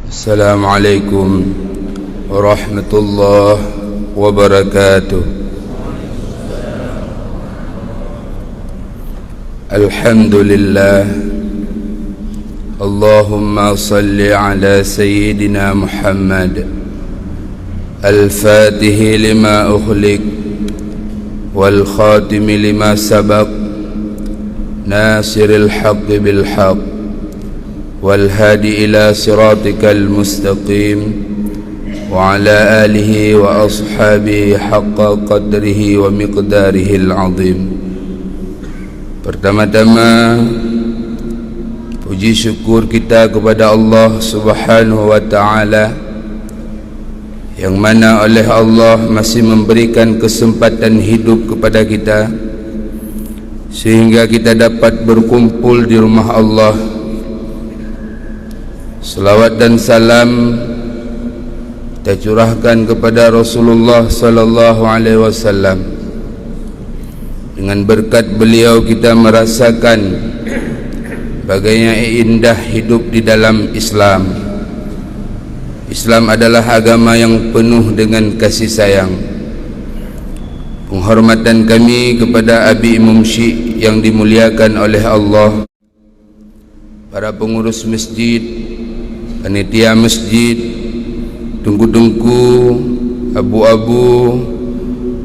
Assalamualaikum warahmatullahi wabarakatuh. Alhamdulillah. Allahumma salli ala Sayyidina Muhammad al-Fatihi lima ukhliq wal khatimi lima sabaq nasiril haqqi bil haqq wal hadi ila siratikal mustaqim wa ala alihi wa ashabihi haqqa qadrihi wa miqdarihil azim. Pertama-tama puji syukur kita kepada Allah Subhanahu wa taala yang mana oleh Allah masih memberikan kesempatan hidup kepada kita sehingga kita dapat berkumpul di rumah Allah. Salawat dan salam kita curahkan kepada Rasulullah sallallahu alaihi wasallam. Dengan berkat beliau kita merasakan bagaimana indah hidup di dalam Islam. Islam adalah agama yang penuh dengan kasih sayang. Penghormatan kami kepada Abi Imam Syekh yang dimuliakan oleh Allah, para pengurus masjid, panitia masjid, tungku-tungku, abu-abu,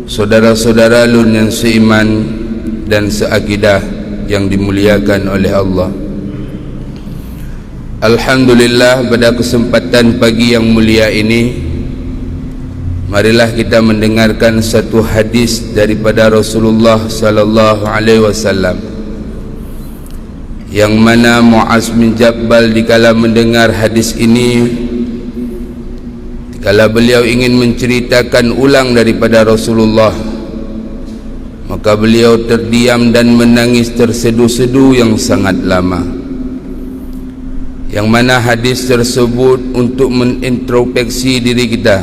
saudara-saudara lun yang seiman dan seakidah yang dimuliakan oleh Allah. Alhamdulillah, pada kesempatan pagi yang mulia ini, marilah kita mendengarkan satu hadis daripada Rasulullah sallallahu alaihi wasallam, yang mana Muaz bin Jabal dikala mendengar hadis ini, dikala beliau ingin menceritakan ulang daripada Rasulullah, maka beliau terdiam dan menangis tersedu-sedu yang sangat lama. Yang mana hadis tersebut untuk menintrospeksi diri kita.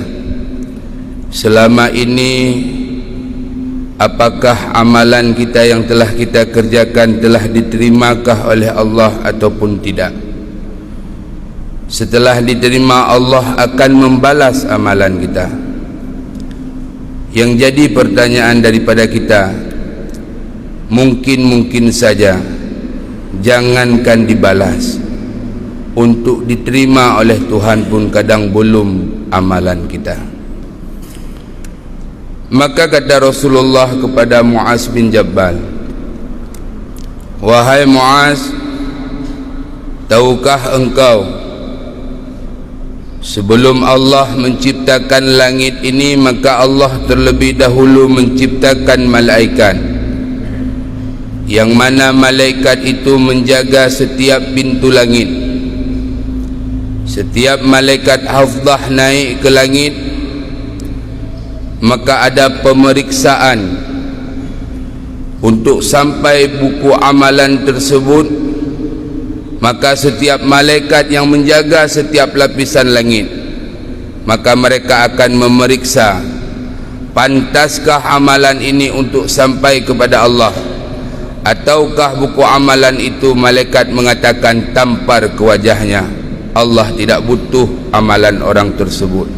Selama ini apakah amalan kita yang telah kita kerjakan telah diterimakah oleh Allah ataupun tidak? Setelah diterima, Allah akan membalas amalan kita. Yang jadi pertanyaan daripada kita, mungkin saja jangankan dibalas, untuk diterima oleh Tuhan pun kadang belum amalan kita. Maka kata Rasulullah kepada Muaz bin Jabal, "Wahai Muaz, tahukah engkau sebelum Allah menciptakan langit ini, maka Allah terlebih dahulu menciptakan malaikat, yang mana malaikat itu menjaga setiap pintu langit. Setiap malaikat hafzah naik ke langit, maka ada pemeriksaan untuk sampai buku amalan tersebut. Maka setiap malaikat yang menjaga setiap lapisan langit, maka mereka akan memeriksa, pantaskah amalan ini untuk sampai kepada Allah, ataukah buku amalan itu malaikat mengatakan tampar ke wajahnya, Allah tidak butuh amalan orang tersebut.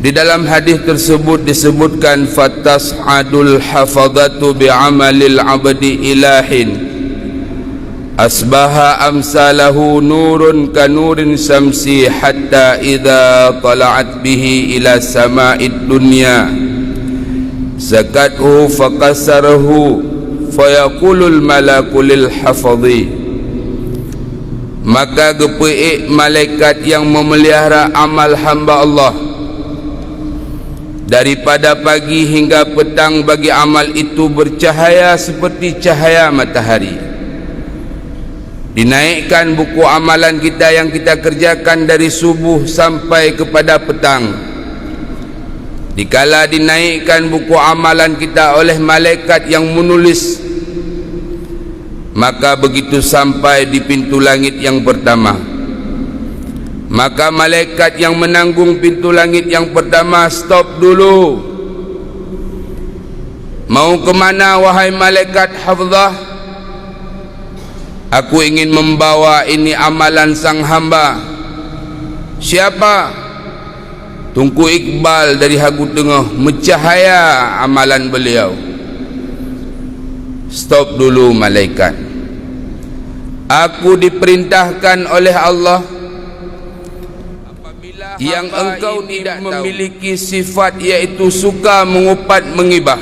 Di dalam hadis tersebut disebutkan, fatas'adul hafadhatu bi'amalil abdi ilahin asbaha amsalahu nurun kanurin samsi hatta idza tala'at bihi ila sama'id dunya zakathu faqasarahu fayaqulul malaku lil hafadhi. Maka gepeik malaikat yang memelihara amal hamba Allah daripada pagi hingga petang, bagi amal itu bercahaya seperti cahaya matahari. Dinaikkan buku amalan kita yang kita kerjakan dari subuh sampai kepada petang. Dikala dinaikkan buku amalan kita oleh malaikat yang menulis, maka begitu sampai di pintu langit yang pertama, maka malaikat yang menanggung pintu langit yang pertama stop dulu. Mau kemana wahai malaikat hafzah? Aku ingin membawa ini amalan sang hamba Siapa? Tunku Iqbal dari Hagu Tengah, mencahaya amalan beliau. Stop dulu malaikat. Aku diperintahkan oleh Allah, apabila yang engkau tidak memiliki sifat yaitu suka mengupat menggibah,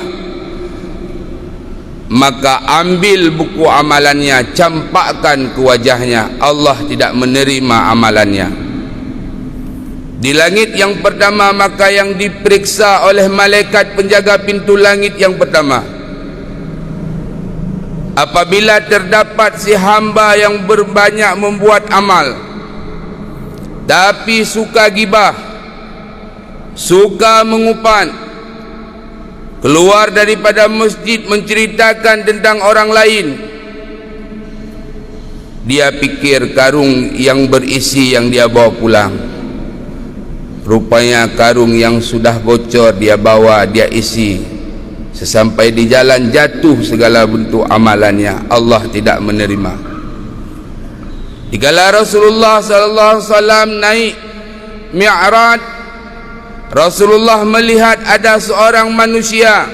maka ambil buku amalannya, campakkan ke wajahnya. Allah tidak menerima amalannya. Di langit yang pertama, maka yang diperiksa oleh malaikat penjaga pintu langit yang pertama, apabila terdapat si hamba yang berbanyak membuat amal tapi suka gibah, suka mengupat, keluar daripada masjid menceritakan tentang orang lain, dia pikir karung yang berisi yang dia bawa pulang, rupanya karung yang sudah bocor dia bawa, dia isi. Sesampai di jalan jatuh segala bentuk amalannya. Allah tidak menerima. Dikala Rasulullah sallallahu alaihi wasallam naik Mi'raj, Rasulullah melihat ada seorang manusia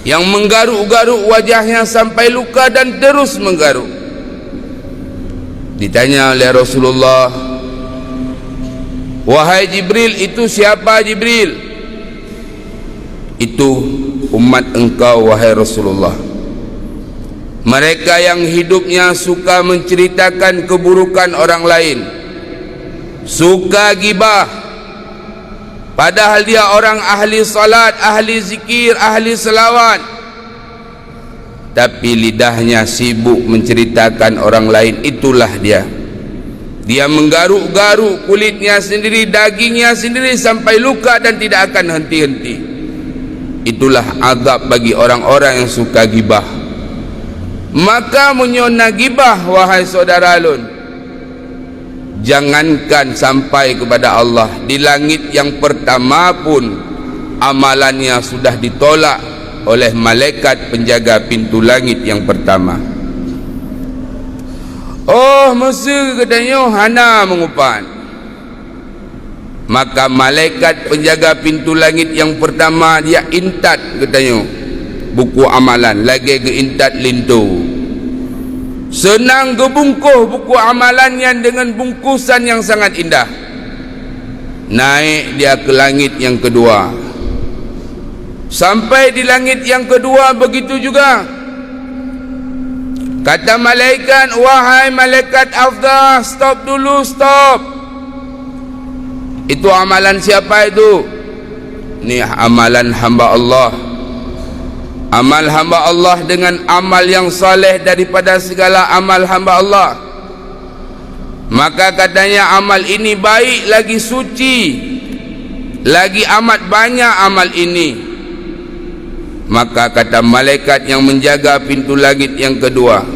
yang menggaruk-garuk wajahnya sampai luka dan terus menggaruk. Ditanya oleh Rasulullah, "Wahai Jibril, itu siapa Jibril?" "Itu umat engkau wahai Rasulullah. Mereka yang hidupnya suka menceritakan keburukan orang lain, suka gibah, padahal dia orang ahli salat, ahli zikir, ahli selawat, tapi lidahnya sibuk menceritakan orang lain. Itulah dia. Dia menggaruk-garuk kulitnya sendiri, dagingnya sendiri sampai luka dan tidak akan henti-henti. Itulah azab bagi orang-orang yang suka gibah. Maka menyona gibah, wahai saudara alun, jangankan sampai kepada Allah, di langit yang pertama pun amalannya sudah ditolak oleh malaikat penjaga pintu langit yang pertama. Oh, masa katanya hana mengupat, maka malaikat penjaga pintu langit yang pertama dia intat katanya buku amalan, lagi ke intat lintu, senang gebungkuh buku amalannya dengan bungkusan yang sangat indah. Naik dia ke langit yang kedua. Sampai di langit yang kedua begitu juga. Kata malaikat, "Wahai malaikat afdal, stop dulu, stop. Itu amalan siapa itu?" Ini amalan hamba Allah. Amal hamba Allah dengan amal yang saleh daripada segala amal hamba Allah. Maka katanya amal ini baik, lagi suci, lagi amat banyak amal ini. Maka kata malaikat yang menjaga pintu langit yang kedua,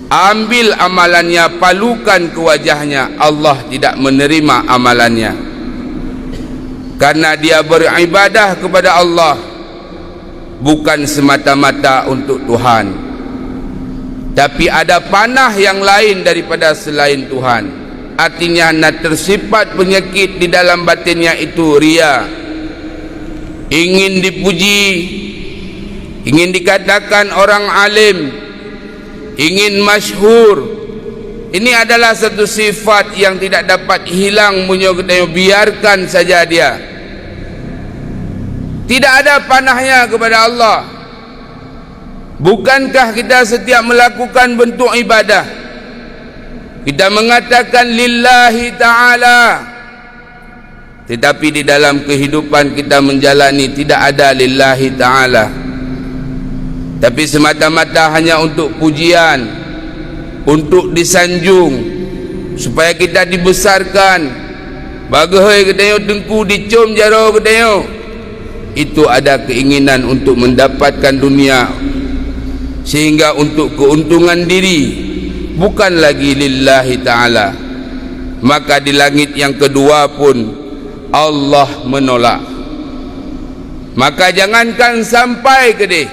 ambil amalannya, palukan ke wajahnya. Allah tidak menerima amalannya, karena dia beribadah kepada Allah bukan semata-mata untuk Tuhan, tapi ada panah yang lain daripada selain Tuhan. Artinya nak tersifat penyakit di dalam batinnya itu ria, ingin dipuji, ingin dikatakan orang alim, ingin masyhur. Ini adalah satu sifat yang tidak dapat hilang. Biarkan saja dia, tidak ada panahnya kepada Allah. Bukankah kita setiap melakukan bentuk ibadah, kita mengatakan lillahi ta'ala, tetapi di dalam kehidupan kita menjalani tidak ada lillahi ta'ala, tapi semata-mata hanya untuk pujian, untuk disanjung, supaya kita dibesarkan. Bagaimana katanya dengku dicom jaro katanya. Itu ada keinginan untuk mendapatkan dunia, sehingga untuk keuntungan diri, bukan lagi lillahi ta'ala. Maka di langit yang kedua pun Allah menolak. Maka jangankan sampai ke dia,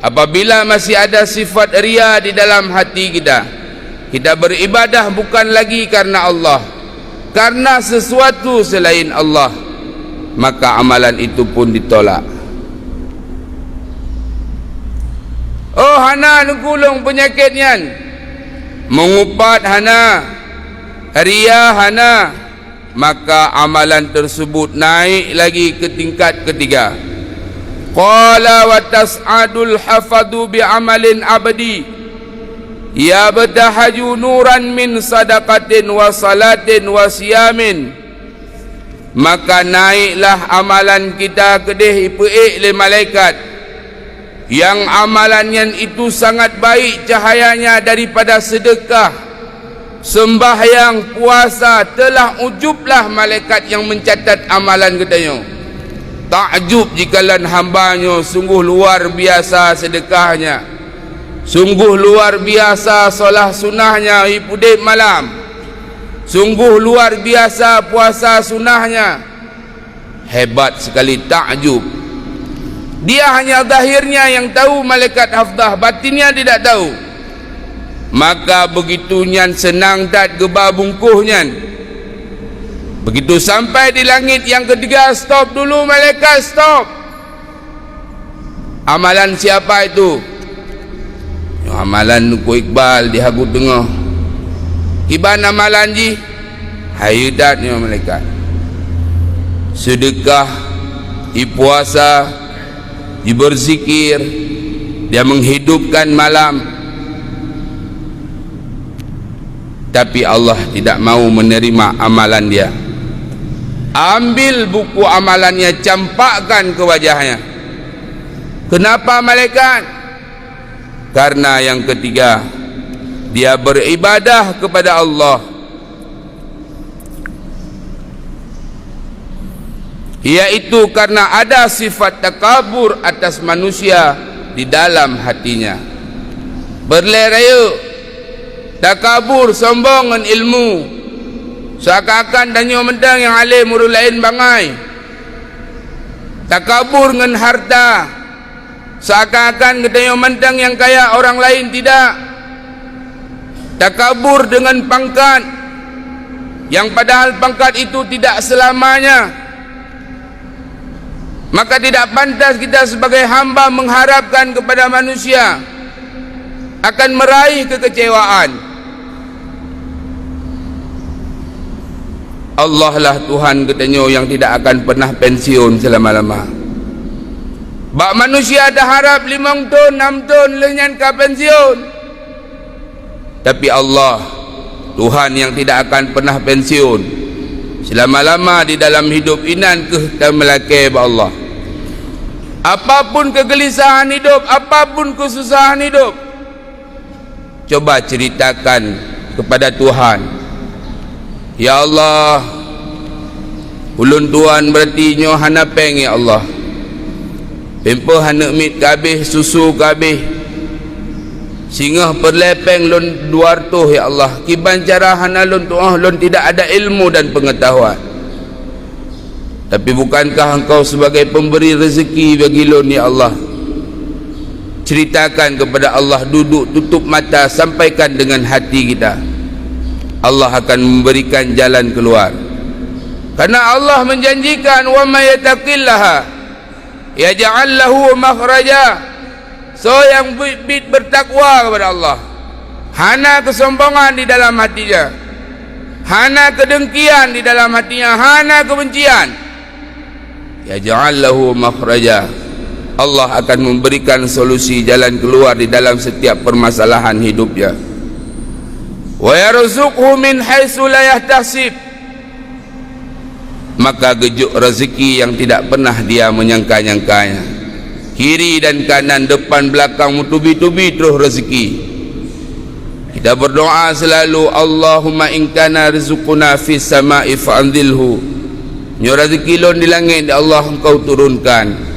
apabila masih ada sifat ria di dalam hati kita, kita beribadah bukan lagi karena Allah, karena sesuatu selain Allah, maka amalan itu pun ditolak. Oh hana nungkulung penyakit nian, mengupat hana, ria hana, maka amalan tersebut naik lagi ke tingkat ketiga. Qala wa tas'adul hafadu bi amalin abadi ya badahaju nuran min sadaqatin wa salatin wa siyamin, maka naiklah amalan kita kedih ipeik le malaikat yang amalannya itu sangat baik cahayanya daripada sedekah, sembahyang, puasa. Telah ujublah malaikat yang mencatat amalan katanya. Takjub jikalau hambanya sungguh luar biasa sedekahnya, sungguh luar biasa solat sunnahnya ipudip malam, sungguh luar biasa puasa sunnahnya. Hebat sekali, takjub. Dia hanya zahirnya yang tahu malaikat hafdah, batinnya tidak tahu. Maka begitu nyan senang dat gebah bungkuhnya. Begitu sampai di langit yang ketiga, stop dulu malaikat, stop. Amalan siapa itu? Amalan Nuku Iqbal di Hagu Tengah. Iban amalan ji hayudatnya malaikat. Sedekah, puasa, berzikir, dia menghidupkan malam. Tapi Allah tidak mau menerima amalan dia. Ambil buku amalannya, campakkan ke wajahnya. Kenapa malaikat? Karena yang ketiga, dia beribadah kepada Allah, yaitu karena ada sifat takabur atas manusia di dalam hatinya. Berleraya, takabur, sombong dengan ilmu, seakan-akan danyo mendang yang alim urus lain bangai. Takabur dengan harta, seakan-akan danyo mendang yang kaya orang lain tidak. Takabur dengan pangkat, yang padahal pangkat itu tidak selamanya. Maka tidak pantas kita sebagai hamba mengharapkan kepada manusia akan meraih kekecewaan. Allah lah Tuhan katanya yang tidak akan pernah pensiun selama-lama. Bak manusia dah harap 5 tahun 6 tahun lenyan ke pensiun, tapi Allah Tuhan yang tidak akan pernah pensiun selama-lama di dalam hidup inan ke dan melaki Allah. Apapun kegelisahan hidup, apapun kesusahan hidup, coba ceritakan kepada Tuhan. Ya Allah, ulun Tuhan berarti nyo hana peng ya Allah. Pempo hana mit kabeh, susu kabeh, singgah perlepeng lun 200 ya Allah. Kiban cara hana lun tuah lun tidak ada ilmu dan pengetahuan. Tapi bukankah engkau sebagai pemberi rezeki bagi lun ya Allah? Ceritakan kepada Allah, duduk tutup mata, sampaikan dengan hati kita. Allah akan memberikan jalan keluar. Karena Allah menjanjikan, wa may yattaqillaha yaj'al lahu makhraja. So yang bertakwa kepada Allah, hana kesombongan di dalam hatinya, hana kedengkian di dalam hatinya, hana kebencian, yaj'al lahu makhraja. Allah akan memberikan solusi, jalan keluar di dalam setiap permasalahan hidupnya. Wa yarzuqhu min haitsu la yahtasib. Maka gejuk rezeki yang tidak pernah dia menyangka-nyangkanya. Kiri dan kanan, depan belakang, tubi-tubi terus rezeki. Kita berdoa selalu, Allahumma in kana rizquna fis sama'i fa'anzilhu. Nyo rezeki lon di langit, ya Allah engkau turunkan.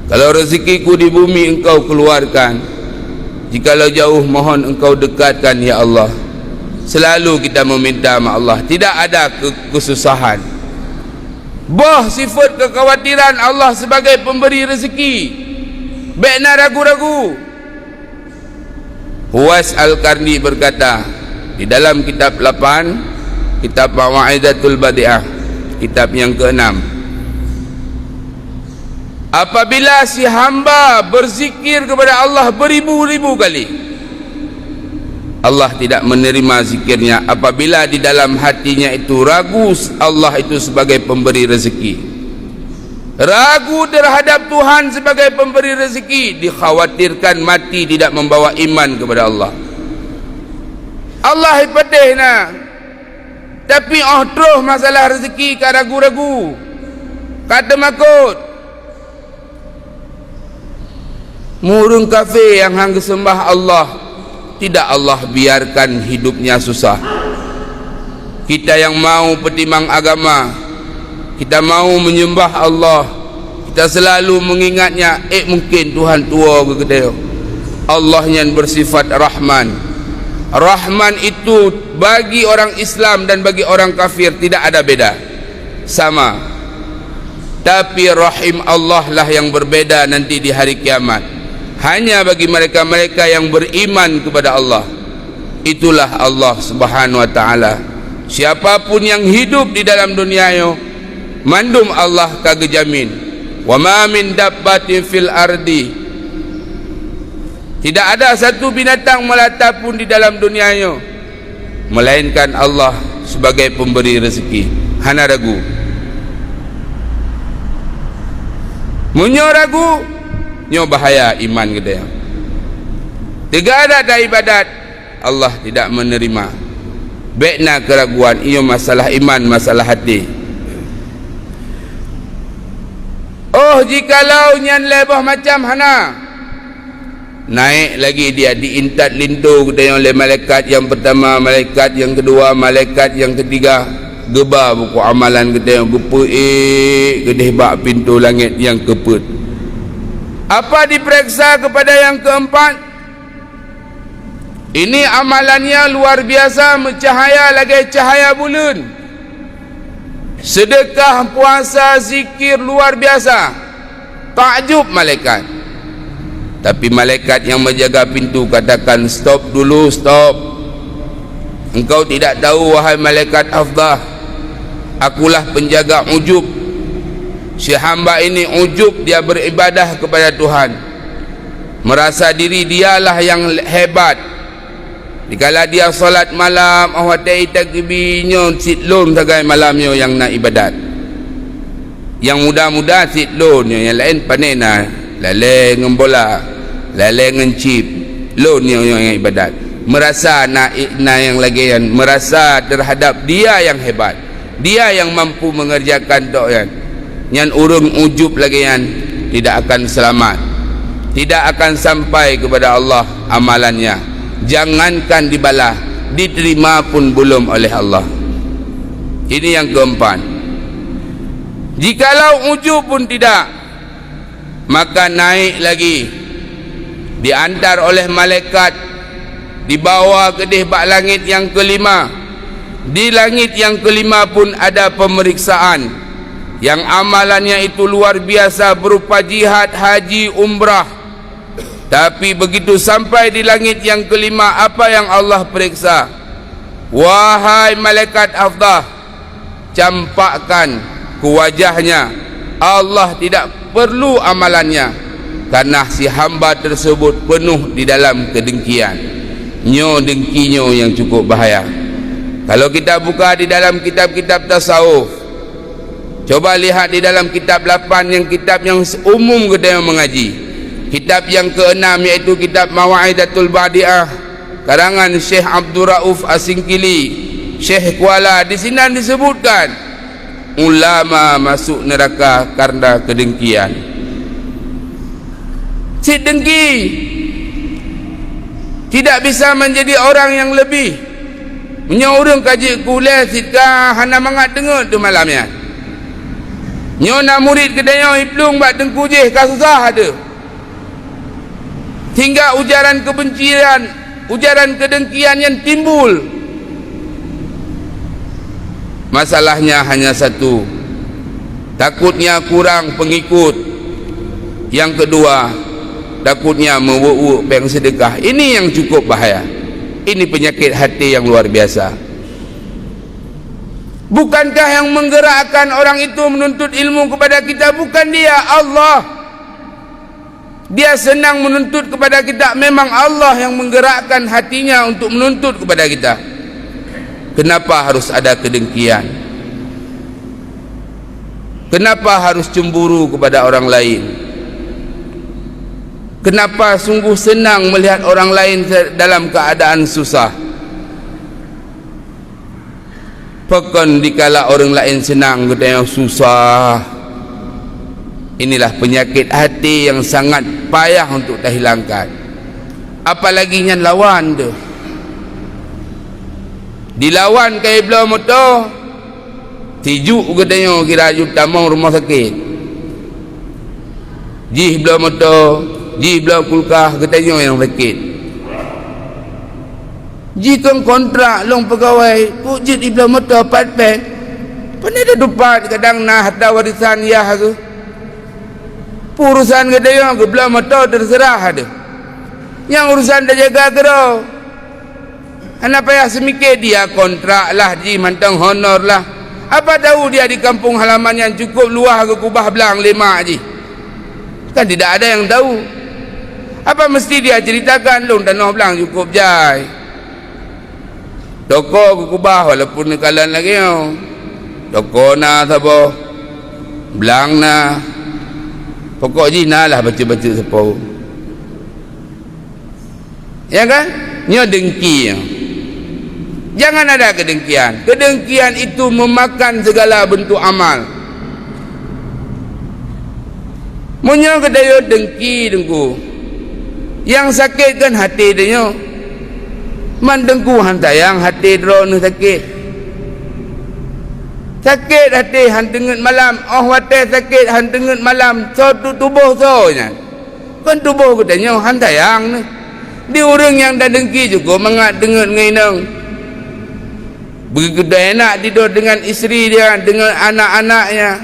Kalau rezekiku di bumi engkau keluarkan. Jikalau jauh mohon engkau dekatkan ya Allah. Selalu kita meminta sama Allah, tidak ada kesusahan. Boh sifat kekhawatiran Allah sebagai pemberi rezeki, bekna ragu-ragu. Huwas Al-Qarni berkata, di dalam kitab 8, kitab Mau'izatul Badi'ah, kitab yang ke-6. Apabila si hamba berzikir kepada Allah beribu-ribu kali, Allah tidak menerima zikirnya apabila di dalam hatinya itu ragu Allah itu sebagai pemberi rezeki, ragu terhadap Tuhan sebagai pemberi rezeki, dikhawatirkan mati tidak membawa iman kepada Allah. Allah ipatih nak, tapi terus masalah rezeki kan ragu-ragu, kata makut. Murung kafir yang hang sembah Allah, tidak Allah biarkan hidupnya susah. Kita yang mau pertimbang agama, kita mau menyembah Allah, kita selalu mengingatnya, mungkin Tuhan tua ke kita. Allah yang bersifat Rahman. Rahman itu bagi orang Islam dan bagi orang kafir tidak ada beda, sama. Tapi Rahim Allah lah yang berbeda nanti di hari kiamat. Hanya bagi mereka-mereka yang beriman kepada Allah, itulah Allah Subhanahu wa ta'ala. Siapapun yang hidup di dalam dunia yo, mandum Allah kagak jamin. Wa ma min dabbatin fil ardi, tidak ada satu binatang melata pun di dalam dunia yo, melainkan Allah sebagai pemberi rezeki. Hana ragu, munyo ragu, nyo bahaya iman kita. Tiga ada ibadat Allah tidak menerima. Bekna keraguan iyo masalah iman, masalah hati. Oh, jikalau nyan lebah macam hana, naik lagi dia diintat lintu kita oleh malaikat yang pertama, malaikat yang kedua, malaikat yang ketiga. Geba buku amalan kita yang gepe gedeh bak pintu langit yang keput. Apa diperiksa kepada yang keempat? Ini amalannya luar biasa, mencahaya lagi cahaya bulan. Sedekah, puasa, zikir luar biasa. Takjub malaikat. Tapi malaikat yang menjaga pintu katakan, stop dulu, stop. Engkau tidak tahu wahai malaikat Afdah, akulah penjaga ujub. Si hamba ini ujub, dia beribadah kepada Tuhan, merasa diri dialah yang hebat. Dikala dia solat malam, awhatai takbirnya sitlun sagai malamnya yang nak ibadat. Yang muda-muda sitlunnya, yang lain panena, lale ngembola, lale ngencip, lunnya yang ibadat. Merasa nak yang lagi yang merasa terhadap dia yang hebat, dia yang mampu mengerjakan doa. Yang urung ujub lagi yang tidak akan selamat, tidak akan sampai kepada Allah amalannya. Jangankan dibalas, diterima pun belum oleh Allah. Ini yang keempat. Jikalau ujub pun tidak, maka naik lagi, diantar oleh malaikat, dibawa ke bak langit yang kelima. Di langit yang kelima pun ada pemeriksaan yang amalannya itu luar biasa, berupa jihad, haji, umrah. Tapi begitu sampai di langit yang kelima, apa yang Allah periksa? Wahai malaikat Afdah, campakkan ke wajahnya. Allah tidak perlu amalannya, karena si hamba tersebut penuh di dalam kedengkian. Nyo dengkinyo yang cukup bahaya. Kalau kita buka di dalam kitab-kitab tasawuf, coba lihat di dalam kitab 8, yang kitab yang umum kita yang mengaji. Kitab yang ke-6 yaitu kitab Mau'izatul Badi'ah karangan Syekh Abdul Rauf Asingkili, Syekh Kuala. Di sini disebutkan ulama masuk neraka karena kedengkian. Si dengki tidak bisa menjadi orang yang lebih. Menyorong kaji kuliah sitkah hana mangat dengar tu malamnya. Nyona murid kedaya hiplung bak tengkujih kasusah ada. Hingga ujaran kebencian, ujaran kedengkian yang timbul. Masalahnya hanya satu, takutnya kurang pengikut. Yang kedua, takutnya mewuk-wuk peng sedekah. Ini yang cukup bahaya. Ini penyakit hati yang luar biasa. Bukankah yang menggerakkan orang itu menuntut ilmu kepada kita bukan dia, Allah. Dia senang menuntut kepada kita. Memang Allah yang menggerakkan hatinya untuk menuntut kepada kita. Kenapa harus ada kedengkian? Kenapa harus cemburu kepada orang lain? Kenapa sungguh senang melihat orang lain dalam keadaan susah? Bahkan dikala orang lain senang, kita yang susah. Inilah penyakit hati yang sangat payah untuk dihilangkan. Apalagi yang lawan tu, dilawan kaya belah motor, tijuk katanya kira utama rumah sakit. Jih belah motor, jih belah kulkah katanya yang sakit. Jika kontrak long pegawai pujit di belah motor pat-pat, pandai dah dupat kadang nak harta warisan ya ke urusan katanya ke belah motor terserah ada. Yang urusan dah jaga ke dah. Anak payah semikir dia kontrak lah, ji mantang honor lah. Apa tahu dia di kampung halaman yang cukup luas ke kubah belang lemak ji. Kan tidak ada yang tahu. Apa mesti dia ceritakan long tanah belang cukup jai. Toko ke kubah walaupun nekalan lagi yo. Toko na sabo. Belang na. Pokok ji na lah baca-baca sepau. Ya kan? Nyo dengki yo. Jangan ada kedengkian. Kedengkian itu memakan segala bentuk amal. Munyo kedayo dengki dengku. Yang sakit kan hati dia. Man dengku hantayang hati drone sakit. Sakit hati hantenget malam. Oh wate sakit hantenget malam. So tubuh so nya. Kan tubuh katanya hantayang ni. Di orang yang dah dengki juga mengat denget ngainang. Begitu dah enak tidur dengan isteri dia, dengan anak-anaknya.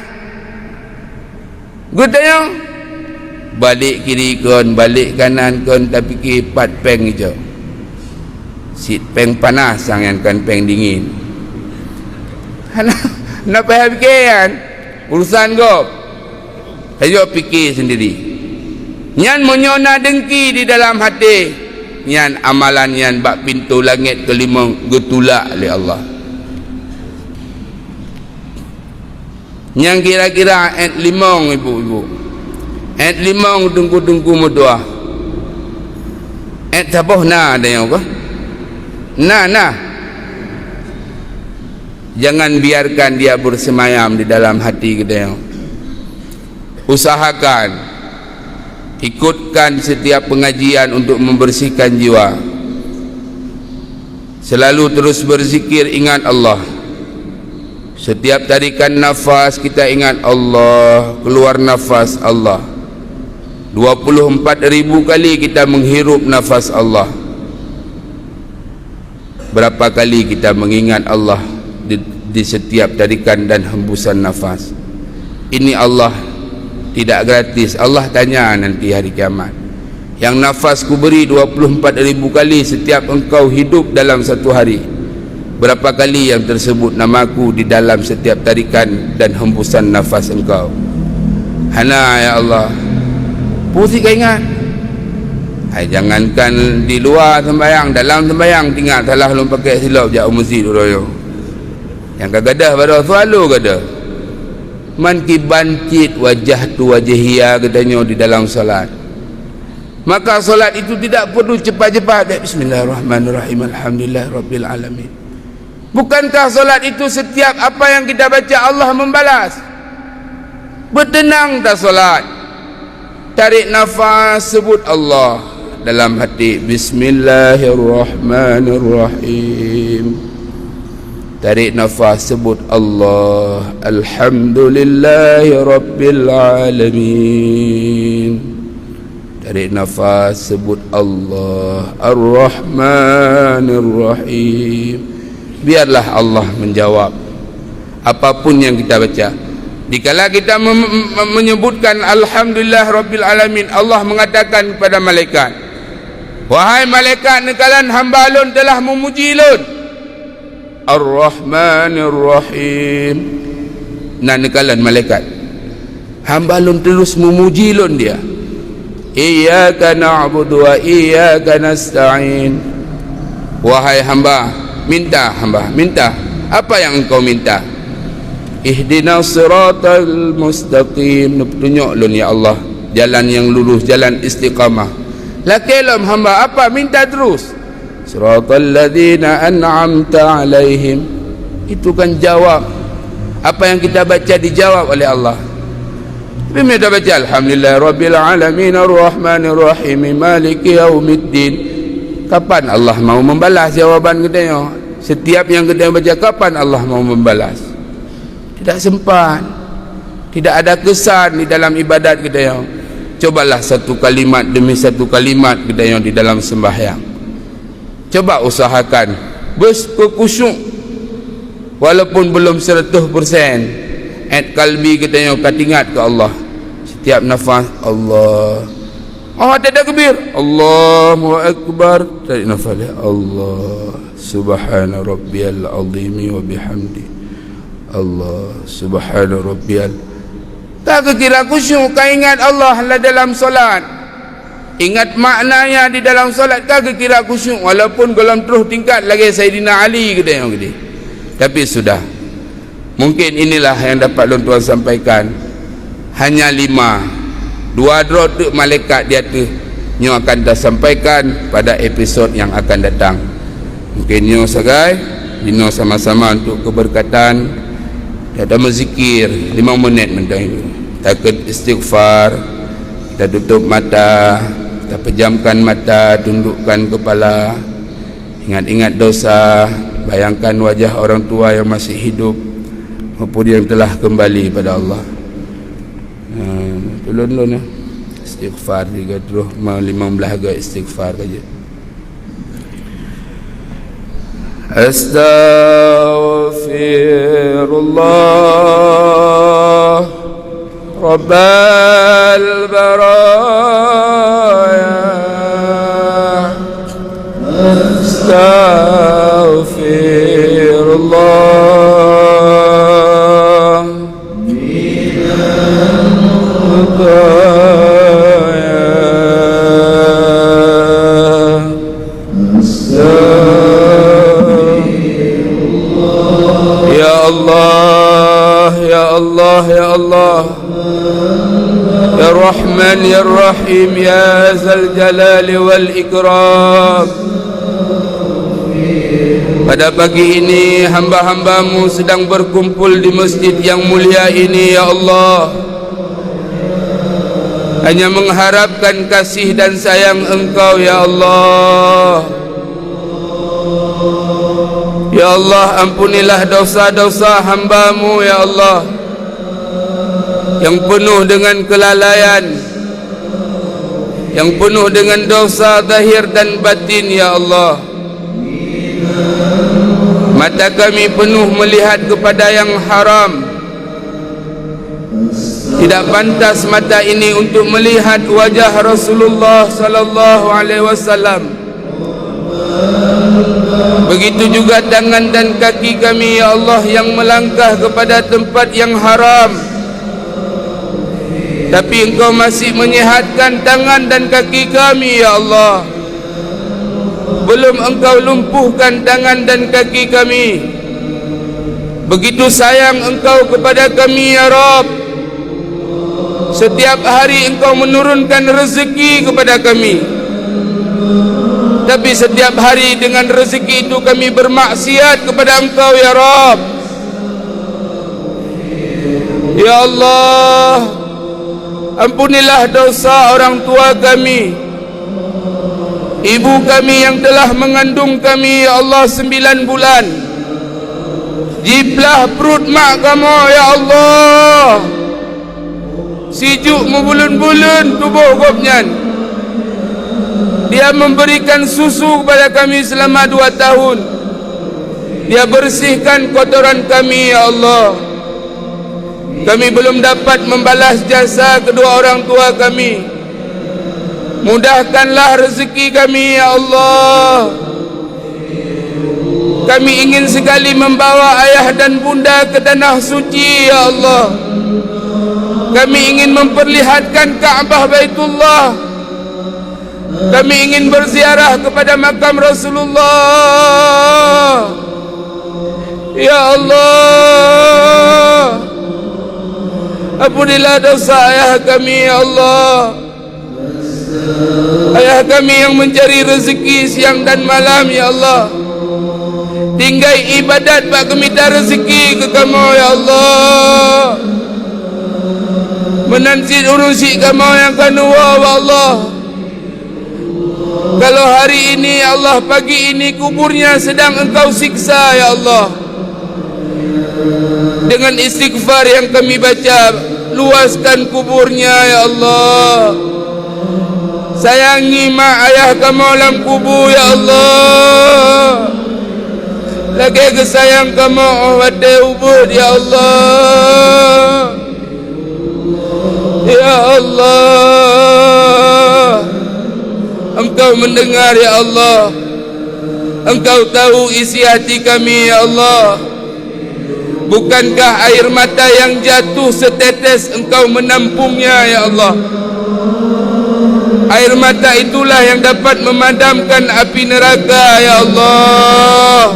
Gutanya balik kiri kon, balik kanan kon, tapi kipat peng hijau. Sit peng panas, sangan kan peng dingin. Nak payah fikir kan? Urusan kau. Ayo fikir sendiri. Nyan menyona dengki di dalam hati. Nyan amalan nyan bak pintu langit kelima getulak oleh Allah. Yang kira-kira at limong ibu-ibu, at limong tunggu-tunggu mudua, at taboh na ada yang apa? Nah, jangan biarkan dia bersemayam di dalam hati kita. Usahakan, ikutkan setiap pengajian untuk membersihkan jiwa. Selalu terus berzikir, ingat Allah. Setiap tarikan nafas kita ingat Allah, keluar nafas Allah. 24,000 kali kita menghirup nafas Allah. Berapa kali kita mengingat Allah di setiap tarikan dan hembusan nafas. Ini Allah tidak gratis. Allah tanya nanti hari kiamat. Yang nafas ku beri 24,000 kali setiap engkau hidup dalam satu hari. Berapa kali yang tersebut namaku di dalam setiap tarikan dan hembusan nafas engkau? Hana ya Allah. Pusing kau ingat. Jangankan di luar sembahyang, dalam sembahyang tinggal salah belum pakai silap jauh masjid royo. Yang kagadah pada selalu kata. Man kibancit wajah tu wajahia katanya di dalam salat. Maka salat itu tidak perlu cepat-cepat. Bismillahirrahmanirrahim. Alhamdulillahirabbil alamin. Bukankah solat itu setiap apa yang kita baca Allah membalas? Bertenang tak solat. Tarik nafas, sebut Allah dalam hati. Bismillahirrahmanirrahim. Tarik nafas, sebut Allah. Alhamdulillahirabbil alamin. Tarik nafas, sebut Allah. Ar-Rahmanir-Rahim. Biarlah Allah menjawab apapun yang kita baca. Dikala kita menyebutkan Alhamdulillah Rabbil Alamin, Allah mengatakan kepada malaikat, Wahai malaikat nekalan hamba lun telah memuji lun Ar-Rahmanir Rahim. Nah nekalan malaikat hamba lun terus memuji lun dia. Iyyaka na'budu wa iyyaka nasta'in. Wahai hamba, minta hamba, minta. Apa yang engkau minta? Ihdinas siratal mustaqim. Tunjuk lun ya Allah jalan yang lurus, jalan istiqamah. Lakilam hamba apa? Minta terus. Siratal ladzina an'amta alaihim. Itu kan jawab. Apa yang kita baca dijawab oleh Allah. Tapi kita baca alhamdulillah rabbil alamin arrahmanir rahim maliki yaumiddin. Kapan Allah mau membalas jawaban kita? Setiap yang kita baca, kapan Allah mau membalas? Tidak sempat. Tidak ada kesan di dalam ibadat kita. Cobalah satu kalimat demi satu kalimat kita di dalam sembahyang. Coba usahakan berkhusyuk walaupun belum 100%. At kalbi kita kat ingat ke Allah. Setiap nafas Allah. Oh tidak takbir. Allahu akbar. Tarik nafas Allah. Subhana rabbiyal azim wa bihamdi. Allah subhana rabbiyal. Tak kira khusyuk, kau ingat Allah dalam solat, ingat maknanya di dalam solat, kau kira khusyuk walaupun golong terus tingkat lagi Sayyidina Ali kita yang gede. Tapi sudah, mungkin inilah yang dapat Tuan Tuan sampaikan. Hanya 5 2 drot malaikat dia tu nyo akan dah sampaikan pada episod yang akan datang. Mungkin nyo sagai dino sama-sama untuk keberkatan. Ada berzikir 5 minit mentang itu. Takut istighfar. Kita tutup mata, kita pejamkan mata, tundukkan kepala. Ingat-ingat dosa, bayangkan wajah orang tua yang masih hidup maupun yang telah kembali pada Allah. Tolong-tolong istighfar juga terus 15 agak istighfar saja. Astaghfirullah Rabbal baraya. Astaghfirullah Ya Allah, Ya Allah, Ya Rahman, Ya Rahim, Ya Zal Jalali wal Ikram. Pada pagi ini hamba-hambamu sedang berkumpul di masjid yang mulia ini, Ya Allah, hanya mengharapkan kasih dan sayang Engkau, Ya Allah. Ya Allah, ampunilah dosa-dosa hamba-Mu, Ya Allah, yang penuh dengan kelalaian, yang penuh dengan dosa zahir dan batin, Ya Allah. Mata kami penuh melihat kepada yang haram. Tidak pantas mata ini untuk melihat wajah Rasulullah sallallahu alaihi wasallam. Begitu juga tangan dan kaki kami, Ya Allah, yang melangkah kepada tempat yang haram. Tapi Engkau masih menyehatkan tangan dan kaki kami, Ya Allah. Belum Engkau lumpuhkan tangan dan kaki kami. Begitu sayang Engkau kepada kami, Ya Rabb. Setiap hari Engkau menurunkan rezeki kepada kami. Tapi setiap hari dengan rezeki itu kami bermaksiat kepada Engkau, Ya Rabb. Ya Allah, ampunilah dosa orang tua kami, ibu kami yang telah mengandung kami, Ya Allah, 9 bulan. Jiplah perut mak kamu, Ya Allah. Sijuk membulun-bulun tubuh kopnyan. Dia memberikan susu kepada kami selama 2 tahun. Dia bersihkan kotoran kami, Ya Allah. Kami belum dapat membalas jasa kedua orang tua kami. Mudahkanlah rezeki kami ya Allah. Kami ingin sekali membawa ayah dan bunda ke tanah suci ya Allah. Kami ingin memperlihatkan Kaabah Baitullah. Kami ingin berziarah kepada makam Rasulullah. Ya Allah, ampunilah dosa ayah kami ya Allah. Ayah kami yang mencari rezeki siang dan malam ya Allah, tinggal ibadat bak minta rezeki ke kamu ya Allah. Menanti urusi kamu yang kanua ya Allah. Kalau hari ini ya Allah, pagi ini kuburnya sedang engkau siksa ya Allah, dengan istighfar yang kami baca, luaskan kuburnya ya Allah. Sayangi mak ayah kamu dalam kubur ya Allah. Lagi kesayang kamu wate ubud ya Allah. Ya Allah, Engkau mendengar ya Allah. Engkau tahu isi hati kami ya Allah. Bukankah air mata yang jatuh setetes Engkau menampungnya ya Allah? Air mata itulah yang dapat memadamkan api neraka ya Allah.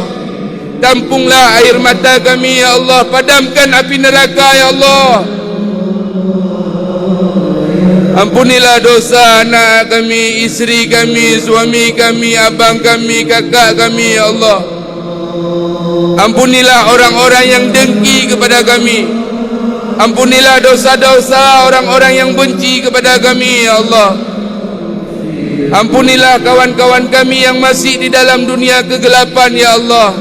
Tampunglah air mata kami ya Allah, padamkan api neraka ya Allah. Ampunilah dosa anak kami, isteri kami, suami kami, abang kami, kakak kami ya Allah. Ampunilah orang-orang yang dengki kepada kami. Ampunilah dosa-dosa orang-orang yang benci kepada kami ya Allah. Ampunilah kawan-kawan kami yang masih di dalam dunia kegelapan ya Allah,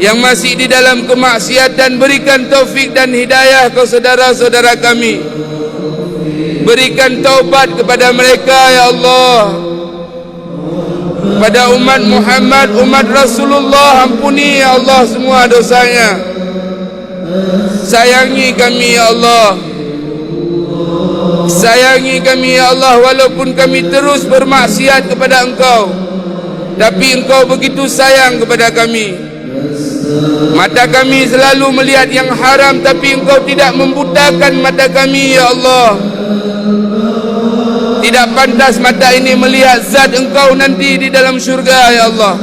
yang masih di dalam kemaksiatan. Berikan taufik dan hidayah ke saudara-saudara kami. Berikan taubat kepada mereka ya Allah. Pada umat Muhammad, umat Rasulullah, ampuni ya Allah semua dosanya. Sayangi kami ya Allah. Sayangi kami ya Allah, walaupun kami terus bermaksiat kepada Engkau, tapi Engkau begitu sayang kepada kami. Mata kami selalu melihat yang haram, tapi Engkau tidak membutakan mata kami ya Allah. Tidak pantas mata ini melihat zat Engkau nanti di dalam syurga ya Allah.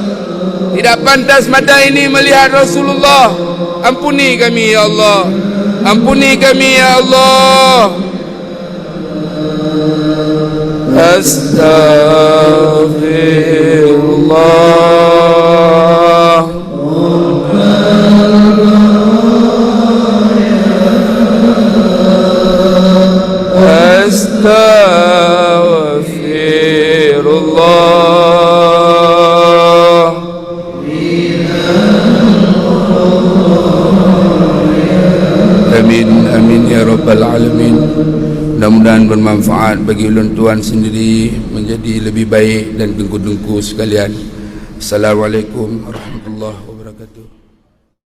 Tidak pantas mata ini melihat Rasulullah. Ampuni kami ya Allah. Ampuni kami ya Allah. Astaghfirullah. Astaghfirullah. Amin, amin ya rabbal alamin. Mudah-mudahan bermanfaat bagi ulun tuan sendiri, menjadi lebih baik dan dengku-dengku sekalian. Assalamualaikum warahmatullahi wabarakatuh.